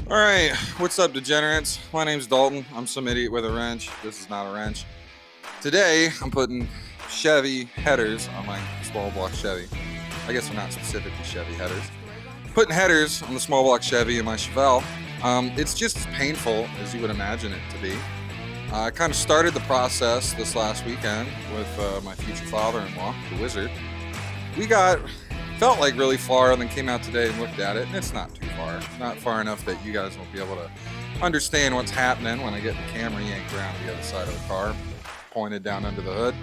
Alright, what's up, degenerates? My name's Dalton. I'm some idiot with a wrench. This is not a wrench. Today, I'm putting Chevy headers on my small block Chevy. I guess they're not specifically Chevy headers. Putting headers on the small block Chevy in my Chevelle. It's just as painful as you would imagine it to be. I kind of started the process this last weekend with my future father-in-law, the wizard. We felt like really far, and then came out today and looked at it, and it's not too far. Not far enough that you guys won't be able to understand what's happening when I get the camera yanked around the other side of the car, pointed down under the hood.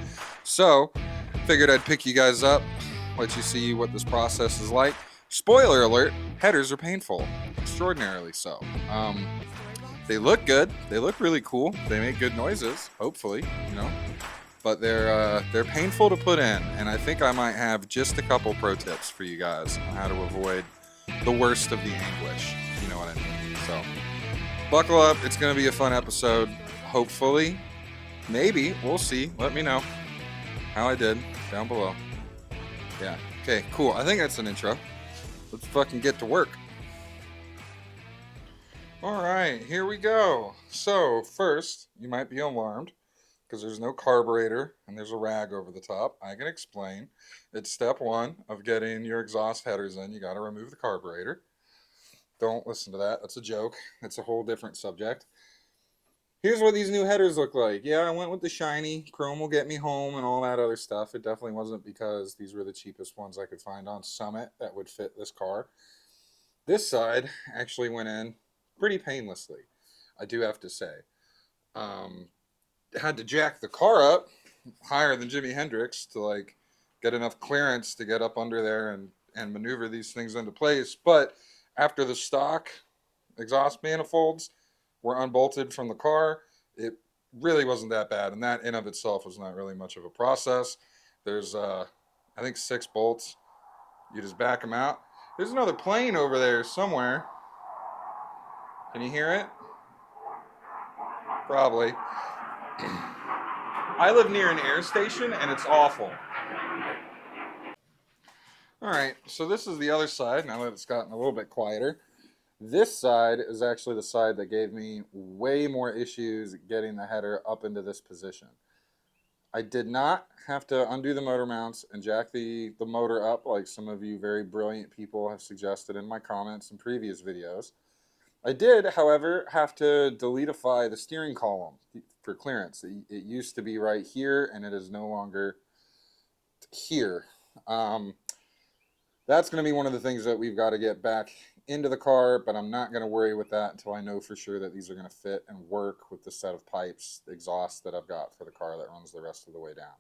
So, figured I'd pick you guys up, let you see what this process is like. Spoiler alert, headers are painful, extraordinarily so. They look good, they look really cool, they make good noises, hopefully, but they're painful to put in, and I think I might have just a couple pro tips for you guys on how to avoid the worst of the anguish, if you know what I mean. So, buckle up, it's going to be a fun episode, hopefully, maybe, we'll see, let me know how I did down below. Yeah, okay, cool, I think that's an intro. Let's fucking get to work. Alright, here we go. So, first, you might be alarmed, because there's no carburetor and there's a rag over the top. I can explain. It's step one of getting your exhaust headers in. You got to remove the carburetor. Don't listen to that. That's a joke. It's a whole different subject. Here's what these new headers look like. Yeah, I went with the shiny. Chrome will get me home and all that other stuff. It definitely wasn't because these were the cheapest ones I could find on Summit that would fit this car. This side actually went in pretty painlessly, I do have to say. Had to jack the car up higher than Jimi Hendrix to get enough clearance to get up under there and maneuver these things into place. But after the stock exhaust manifolds were unbolted from the car, it really wasn't that bad, and that in of itself was not really much of a process. There's I think 6 bolts. You just back them out. There's another plane over there somewhere. Can you hear it? Probably. I live near an air station, and it's awful. Alright, so this is the other side, now that it's gotten a little bit quieter. This side is actually the side that gave me way more issues getting the header up into this position. I did not have to undo the motor mounts and jack the motor up like some of you very brilliant people have suggested in my comments in previous videos. I did, however, have to deletify the steering column for clearance. It used to be right here, and it is no longer here. That's going to be one of the things that we've got to get back into the car, but I'm not going to worry with that until I know for sure that these are going to fit and work with the set of pipes, exhaust that I've got for the car that runs the rest of the way down.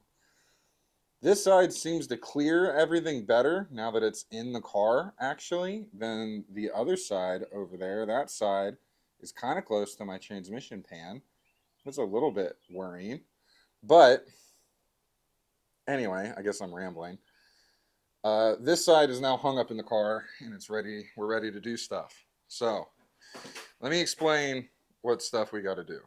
This side seems to clear everything better now that it's in the car, actually, than the other side over there. That side is kind of close to my transmission pan. It's a little bit worrying. But anyway, I guess I'm rambling. This side is now hung up in the car, and it's ready. We're ready to do stuff. So let me explain what stuff we got to do.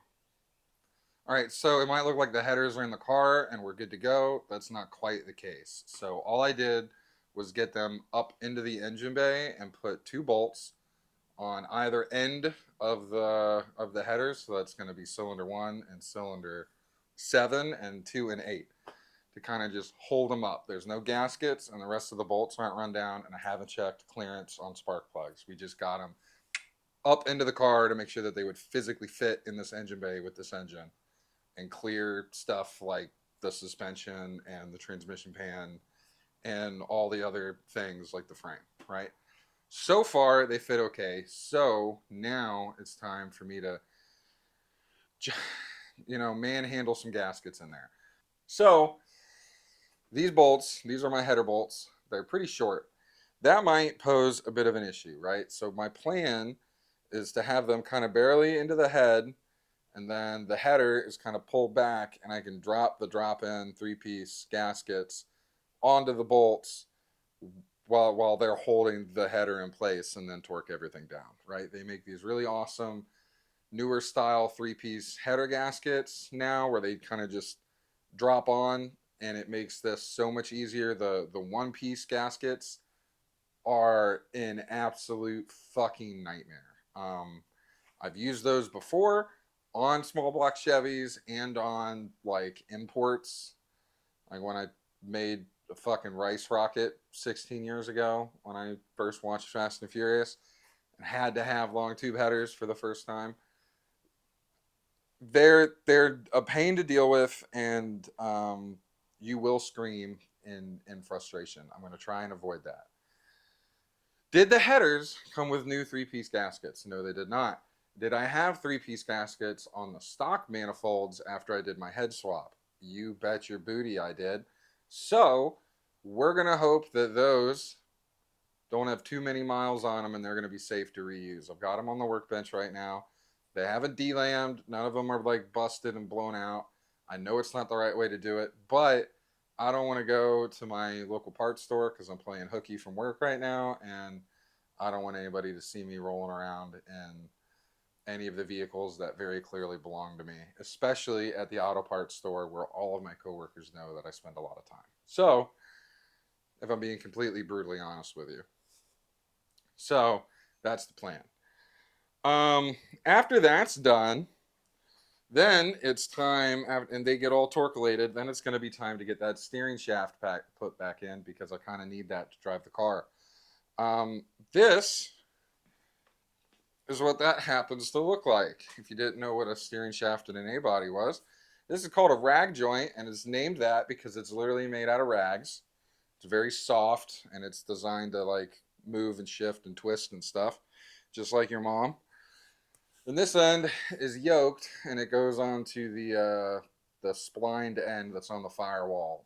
All right, so it might look like the headers are in the car and we're good to go. That's not quite the case. So all I did was get them up into the engine bay and put 2 bolts on either end of the headers. So that's going to be cylinder 1 and cylinder 7 and 2 and 8 to kind of just hold them up. There's no gaskets, and the rest of the bolts aren't run down, and I haven't checked clearance on spark plugs. We just got them up into the car to make sure that they would physically fit in this engine bay with this engine and clear stuff like the suspension and the transmission pan and all the other things like the frame, right? So far, they fit okay. So now it's time for me to, manhandle some gaskets in there. So these bolts, these are my header bolts. They're pretty short. That might pose a bit of an issue, right? So my plan is to have them kind of barely into the head, and then the header is kind of pulled back, and I can drop the drop-in 3-piece gaskets onto the bolts while they're holding the header in place, and then torque everything down, right? They make these really awesome newer style 3-piece header gaskets now where they kind of just drop on, and it makes this so much easier. The 1-piece gaskets are an absolute fucking nightmare. I've used those before on small block Chevys and on like imports. Like when I made a fucking rice rocket 16 years ago when I first watched Fast and Furious and had to have long tube headers for the first time. They're a pain to deal with, and you will scream in frustration. I'm going to try and avoid that. Did the headers come with new three-piece gaskets? No, they did not. Did I have three-piece gaskets on the stock manifolds after I did my head swap? You bet your booty I did. So we're going to hope that those don't have too many miles on them and they're going to be safe to reuse. I've got them on the workbench right now. They haven't delammed. None of them are like busted and blown out. I know it's not the right way to do it, but I don't want to go to my local parts store because I'm playing hooky from work right now, and I don't want anybody to see me rolling around in any of the vehicles that very clearly belong to me, especially at the auto parts store where all of my coworkers know that I spend a lot of time. So, if I'm being completely brutally honest with you. So, that's the plan. After that's done, then it's time, and they get all torculated, then it's going to be time to get that steering shaft put back in because I kind of need that to drive the car. This is what that happens to look like. If you didn't know what a steering shaft in an A-body was, this is called a rag joint, and it's named that because it's literally made out of rags. It's very soft, and it's designed to like move and shift and twist and stuff, just like your mom. And this end is yoked, and it goes on to the splined end that's on the firewall.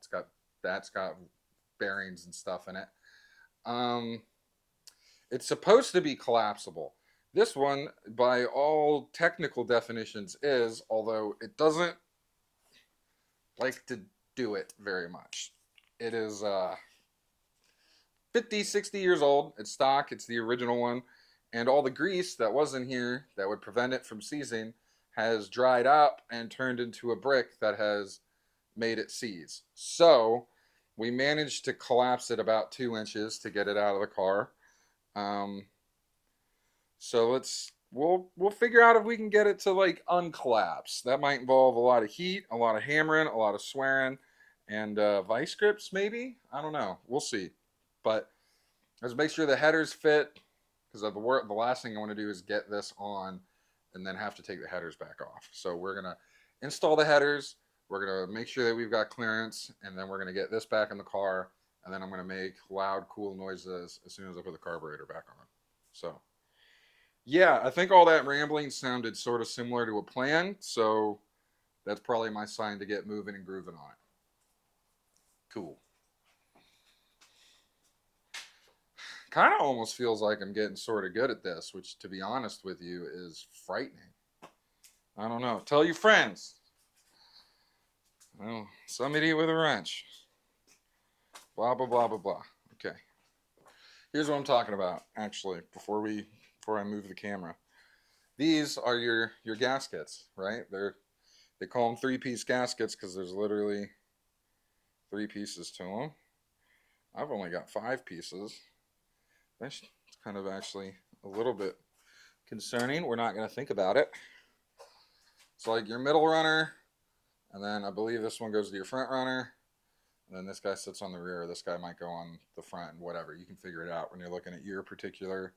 That's got bearings and stuff in it. It's supposed to be collapsible. This one, by all technical definitions, is, although it doesn't like to do it very much. It is 50, 60 years old. It's stock. It's the original one. And all the grease that was in here that would prevent it from seizing has dried up and turned into a brick that has made it seize. So we managed to collapse it about 2 inches to get it out of the car. So we'll figure out if we can get it to like uncollapse. That might involve a lot of heat, a lot of hammering, a lot of swearing, and vice grips maybe. I don't know. We'll see. But let's make sure the headers fit, because the last thing I want to do is get this on and then have to take the headers back off. So we're gonna install the headers. We're gonna make sure that we've got clearance, and then we're gonna get this back in the car, and then I'm gonna make loud, cool noises as soon as I put the carburetor back on. So yeah, I think all that rambling sounded sort of similar to a plan, so that's probably my sign to get moving and grooving on it. Cool. Kind of almost feels like I'm getting sort of good at this, which, to be honest with you, is frightening. I don't know. Tell your friends. Well, somebody with a wrench. Blah, blah, blah, blah, blah. Okay. Here's what I'm talking about, actually, before I move the camera. These are your gaskets, right? They call them three-piece gaskets because there's literally 3 pieces to them. I've only got 5 pieces. That's kind of actually a little bit concerning. We're not going to think about it. It's like your middle runner, and then I believe this one goes to your front runner, and then this guy sits on the rear. This guy might go on the front, whatever. You can figure it out when you're looking at your particular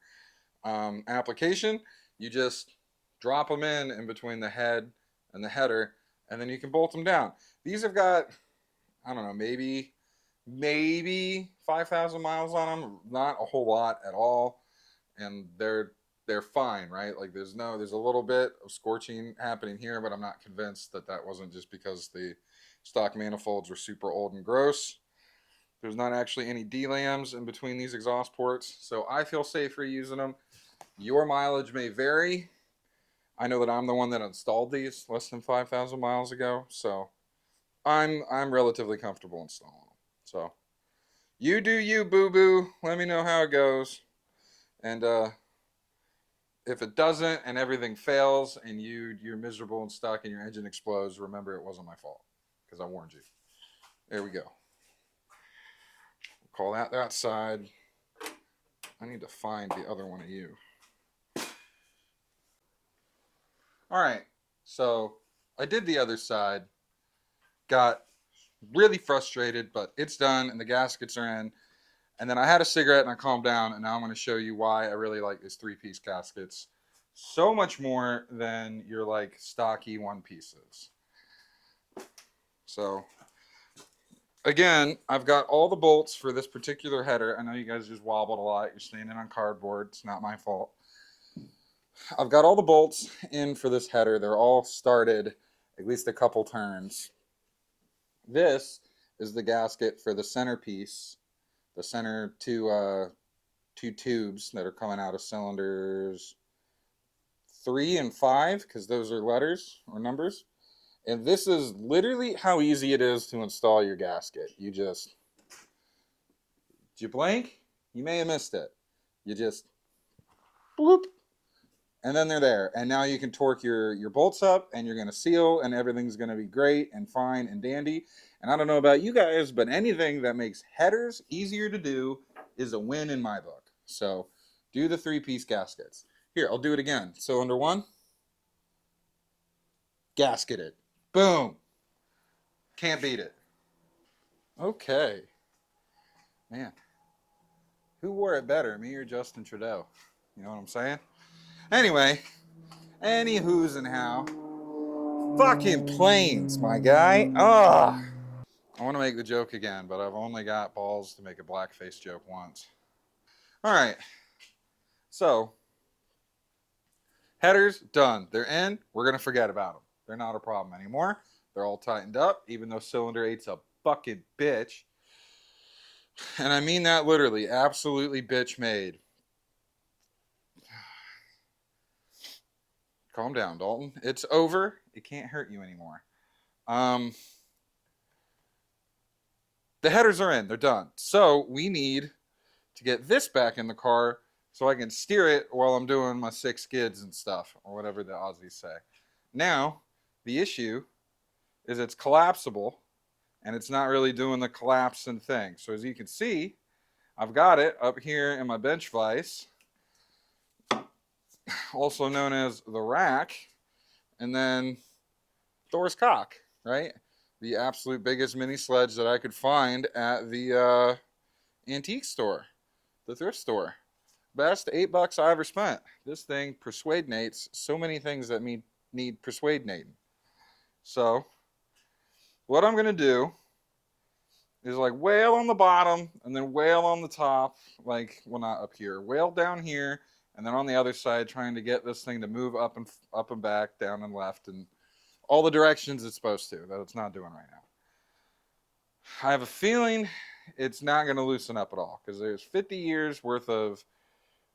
application. You just drop them in between the head and the header, and then you can bolt them down. These have got, I don't know, maybe 5,000 miles on them. Not a whole lot at all, and they're fine, right? Like there's a little bit of scorching happening here, but I'm not convinced that wasn't just because the stock manifolds were super old and gross. There's not actually any delams in between these exhaust ports, so I feel safer using them. Your mileage may vary. I know that I'm the one that installed these less than 5,000 miles ago, so I'm relatively comfortable installing them. So you do you, boo-boo. Let me know how it goes. And if it doesn't and everything fails and you're miserable and stuck and your engine explodes, remember it wasn't my fault because I warned you. There we go. Call that side. I need to find the other one of you. All right, so I did the other side, got really frustrated, but it's done and the gaskets are in. And then I had a cigarette and I calmed down, and now I'm going to show you why I really like these three-piece gaskets so much more than your like stocky one pieces. So again, I've got all the bolts for this particular header. I know you guys just wobbled a lot. You're standing on cardboard. It's not my fault. I've got all the bolts in for this header. They're all started at least a couple turns. This is the gasket for the centerpiece, the center two tubes that are coming out of cylinders 3 and 5, because those are letters or numbers. And this is literally how easy it is to install your gasket. You just, did you blink? You may have missed it. You just, bloop, and then they're there. And now you can torque your bolts up, and you're going to seal, and everything's going to be great and fine and dandy. And I don't know about you guys, but anything that makes headers easier to do is a win in my book. So do the three-piece gaskets. Here, I'll do it again. Cylinder 1, gasketed. Boom. Can't beat it. Okay. Man. Who wore it better, me or Justin Trudeau? You know what I'm saying? Anyway, any who's and how. Fucking planes, my guy. Ugh. I want to make the joke again, but I've only got balls to make a blackface joke once. All right. So, headers, done. They're in. We're going to forget about them. They're not a problem anymore. They're all tightened up, even though cylinder 8's a fucking bitch. And I mean that literally. Absolutely bitch made. Calm down, Dalton. It's over. It can't hurt you anymore. The headers are in. They're done. So we need to get this back in the car so I can steer it while I'm doing my 6 skids and stuff, or whatever the Aussies say. Now, the issue is it's collapsible, and it's not really doing the collapsing thing. So as you can see, I've got it up here in my bench vise, also known as the rack, and then Thor's cock, right? The absolute biggest mini sledge that I could find at the antique store, the thrift store. Best $8 I ever spent. This thing persuadinates so many things that need persuadinating. So what I'm going to do is like whale on the bottom and then whale on the top, like, well, not up here, whale down here, and then on the other side trying to get this thing to move up and back, down and left, and all the directions it's supposed to, that it's not doing right now. I have a feeling it's not going to loosen up at all, because there's 50 years worth of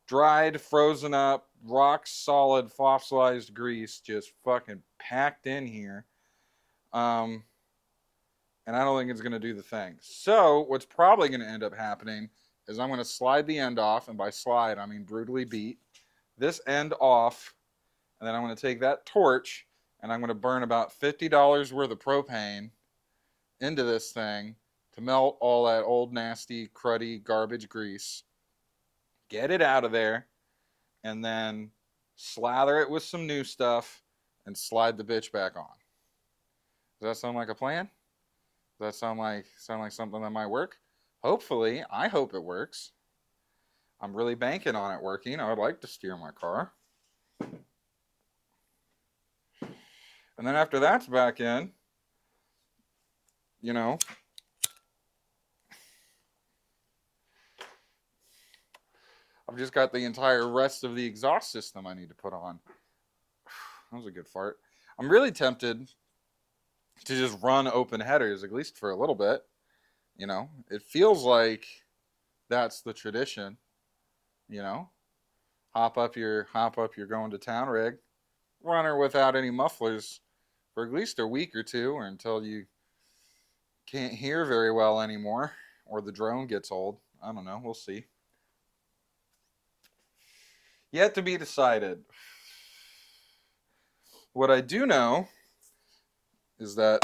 dried, frozen up, rock solid, fossilized grease just fucking packed in here. And I don't think it's going to do the thing. So what's probably going to end up happening is I'm going to slide the end off, and by slide I mean brutally beat this end off, and then I'm going to take that torch and I'm going to burn about $50 worth of propane into this thing to melt all that old, nasty, cruddy, garbage grease, get it out of there, and then slather it with some new stuff and slide the bitch back on. Does that sound like a plan? Does that sound like something that might work? Hopefully. I hope it works. I'm really banking on it working. I would like to steer my car. And then after that's back in, you know, I've just got the entire rest of the exhaust system I need to put on. That was a good fart. I'm really tempted to just run open headers, at least for a little bit. You know, it feels like that's the tradition. You know, hop up your going to town rig, run her without any mufflers for at least a week or two, or until you can't hear very well anymore, or the drone gets old. I don't know. We'll see. Yet to be decided. What I do know is that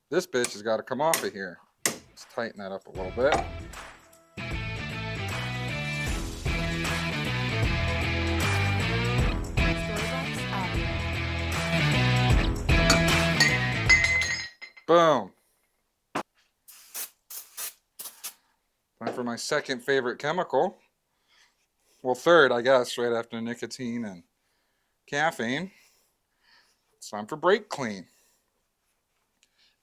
this bitch has got to come off of here. Let's tighten that up a little bit. Boom. Time for my second favorite chemical. Well, third, I guess, right after nicotine and caffeine. It's time for brake clean.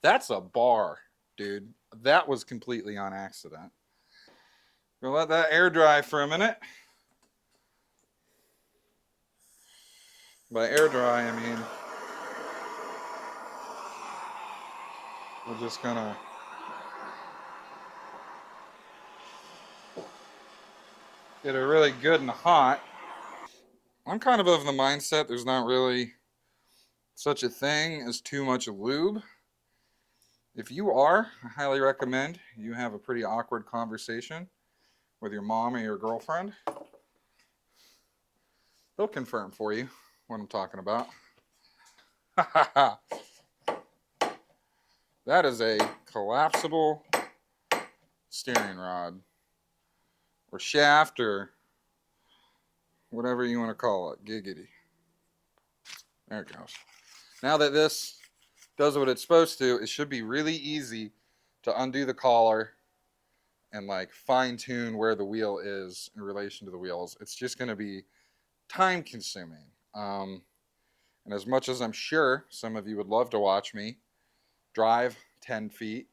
That's a bar, dude. That was completely on accident. We'll let that air dry for a minute. By air dry, I mean we're just gonna get it really good and hot. I'm kind of the mindset there's not really such a thing as too much lube. If you are, I highly recommend you have a pretty awkward conversation with your mom or your girlfriend. They'll confirm for you what I'm talking about. That is a collapsible steering rod or shaft or whatever you want to call it. Giggity. There it goes. Now that this does what it's supposed to, it should be really easy to undo the collar and like fine tune where the wheel is in relation to the wheels. It's just going to be time consuming. And as much as I'm sure some of you would love to watch me drive 10 feet,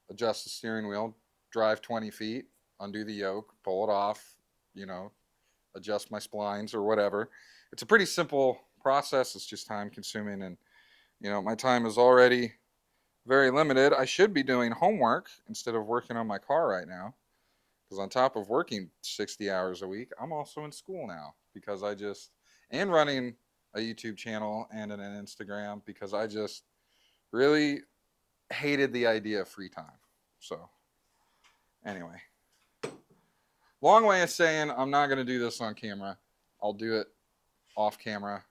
adjust the steering wheel, drive 20 feet, undo the yoke, pull it off, you know, adjust my splines or whatever. It's a pretty simple process. It's just time consuming. And, you know, my time is already very limited. I should be doing homework instead of working on my car right now. Because on top of working 60 hours a week, I'm also in school now because and running a YouTube channel and an Instagram because I just really hated the idea of free time. So, anyway, long way of saying I'm not going to do this on camera. I'll do it off camera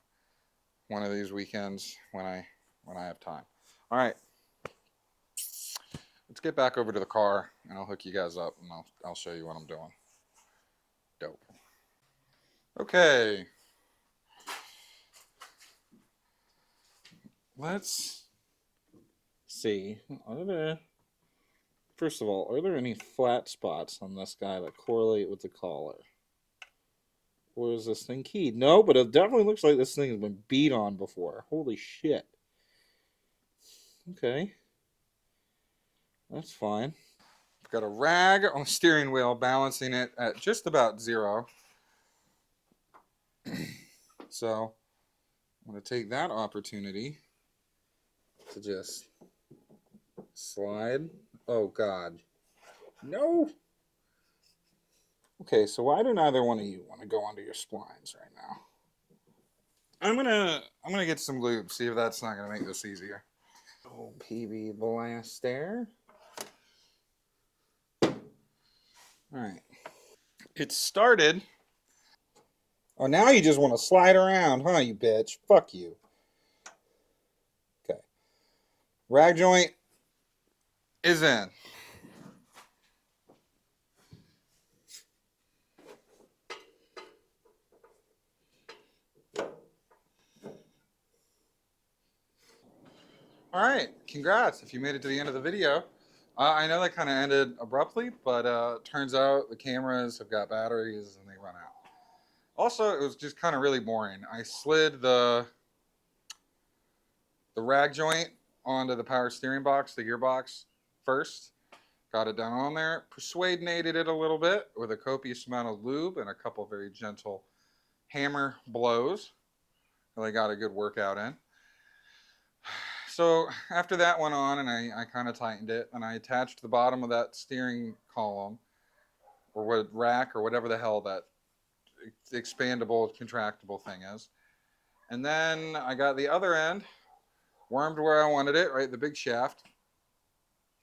one of these weekends when I have time. All right. Let's get back over to the car and I'll hook you guys up and I'll show you what I'm doing. Dope. Okay. Let's see. First of all, are there any flat spots on this guy that correlate with the collar? Or is this thing keyed? No, but it definitely looks like this thing has been beat on before. Holy shit. Okay. That's fine. I've got a rag on the steering wheel balancing it at just about 0. So I'm going to take that opportunity to just slide. Oh, God. No. Okay, so why do neither one of you want to go under your splines right now? I'm gonna get some lube, see if that's not gonna make this easier. Oh, PB blast there. Alright. It started. Oh, now you just want to slide around, huh, you bitch? Fuck you. Okay. Rag joint is in. All right, congrats if you made it to the end of the video. I know that kind of ended abruptly, but turns out the cameras have got batteries and they run out. Also, it was just kind of really boring. I slid the rag joint onto the power steering box, the gearbox, first. Got it down on there, persuadinated it a little bit with a copious amount of lube and a couple very gentle hammer blows. Really got a good workout in. So after that went on and I kind of tightened it and I attached the bottom of that steering column or what rack or whatever the hell that expandable, contractible thing is. And then I got the other end wormed where I wanted it, right, the big shaft.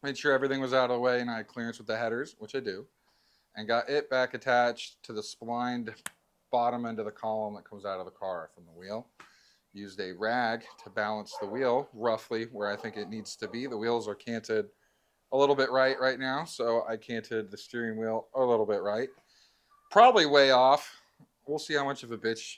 Made sure everything was out of the way and I had clearance with the headers, which I do. And got it back attached to the splined bottom end of the column that comes out of the car from the wheel. Used a rag to balance the wheel roughly where I think it needs to be. The wheels are canted a little bit right now, so I canted the steering wheel a little bit right. Probably way off. We'll see how much of a bitch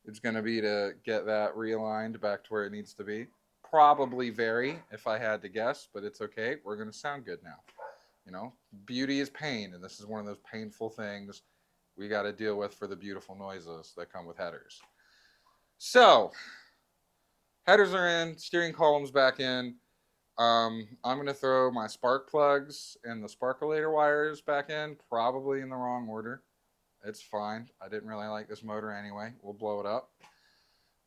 it's going to be to get that realigned back to where it needs to be. probably vary if I had to guess, but it's okay. We're going to sound good now. You know, beauty is pain, and this is one of those painful things we got to deal with for the beautiful noises that come with headers. So, headers are in, steering column's back in. I'm going to throw my spark plugs and the sparkulator wires back in, probably in the wrong order. It's fine. I didn't really like this motor anyway. We'll blow it up.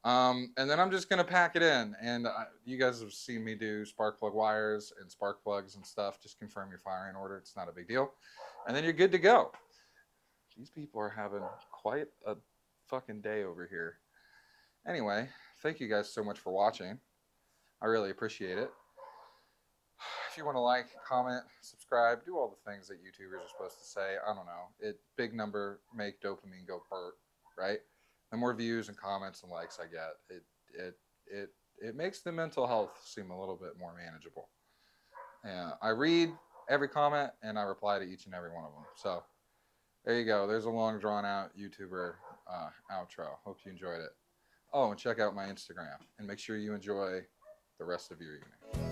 And then I'm just going to pack it in. And you guys have seen me do spark plug wires and spark plugs and stuff. Just confirm your firing order. It's not a big deal. And then you're good to go. These people are having quite a fucking day over here. Anyway, thank you guys so much for watching. I really appreciate it. If you want to like, comment, subscribe, do all the things that YouTubers are supposed to say. I don't know. Big number make dopamine go burp, right? The more views and comments and likes I get, it makes the mental health seem a little bit more manageable. And I read every comment and I reply to each and every one of them. So there you go. There's a long drawn out YouTuber outro. Hope you enjoyed it. Oh, and check out my Instagram and make sure you enjoy the rest of your evening.